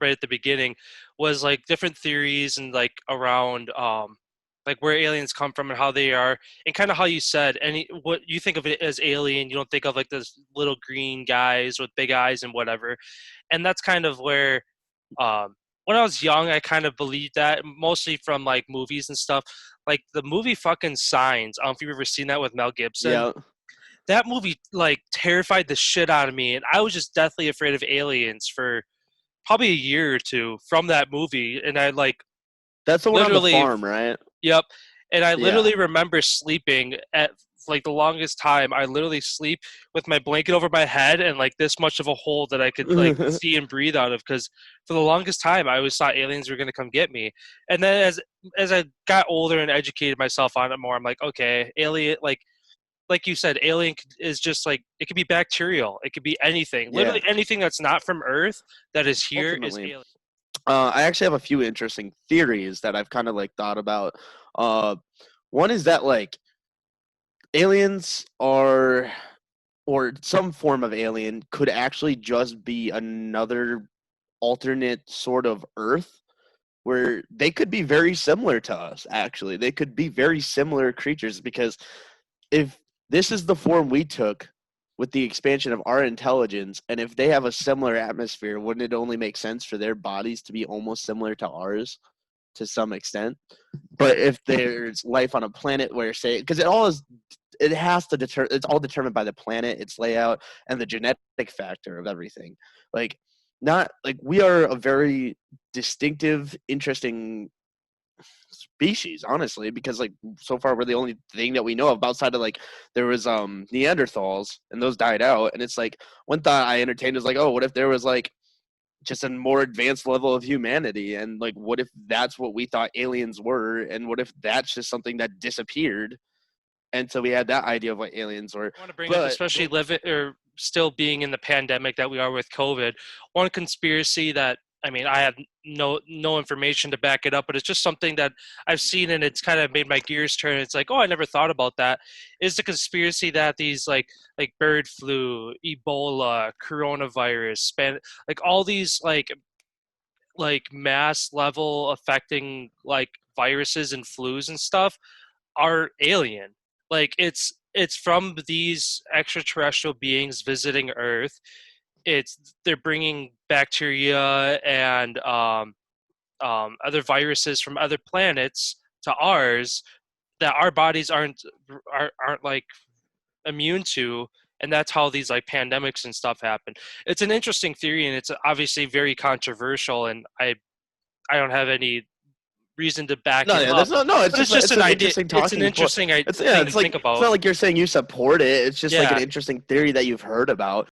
right at the beginning was like different theories and like around like where aliens come from and how they are, and kind of how you said any what you think of it as alien, you don't think of like this little green guys with big eyes and whatever. And that's kind of where when I was young, I kind of believed that mostly from like movies and stuff. Like the movie fucking Signs. I don't know if you've ever seen that with Mel Gibson. Yeah, That movie like terrified the shit out of me, and I was just deathly afraid of aliens for probably a year or two from that movie. And I like that's the one on the literally, farm, right? yep. And I Yeah. literally remember sleeping at like the longest time. I literally sleep with my blanket over my head and like this much of a hole that I could like see and breathe out of, because for the longest time I always thought aliens were gonna come get me. And then as I got older and educated myself on it more, I'm like, okay, alien like you said, alien is just like it could be bacterial, it could be anything, Yeah. literally anything that's not from Earth that is here is Ultimately, alien. I actually have a few interesting theories that I've kind of like thought about. Uh, one is that like aliens are, or some form of alien could actually just be another alternate sort of Earth where they could be very similar to us. Actually, they could be very similar creatures because if this is the form we took with the expansion of our intelligence, and if they have a similar atmosphere, wouldn't it only make sense for their bodies to be almost similar to ours to some extent? But if there's life on a planet where, say, because it has to deter, it's all determined by the planet, its layout, and the genetic factor of everything. Like, not like we are a very distinctive, interesting species, honestly, because like so far we're the only thing that we know of outside of like there was Neanderthals and those died out, and it's like one thought I entertained was like, oh, what if there was like just a more advanced level of humanity, and like what if that's what we thought aliens were, and what if that's just something that disappeared, and so we had that idea of what aliens were. I want to bring up, But especially living or still being in the pandemic that we are with COVID. One conspiracy that, I mean, I have no information to back it up, but it's just something that I've seen and it's kind of made my gears turn. It's like, oh, I never thought about that. Is the conspiracy that these like bird flu, Ebola, coronavirus, like all these like mass level affecting like viruses and flus and stuff are alien. Like it's from these extraterrestrial beings visiting Earth. It's they're bringing bacteria and other viruses from other planets to ours that our bodies aren't like immune to, and that's how these like pandemics and stuff happen. It's an interesting theory, and it's obviously very controversial, and I don't have any reason to back no, it yeah, up, there's no. It's but it's just just it's an an idea. interesting It's an talking point. interesting It's yeah. thing to It's like think it's about. not like you're saying you support it. It's just like an Yeah, interesting theory that you've heard about.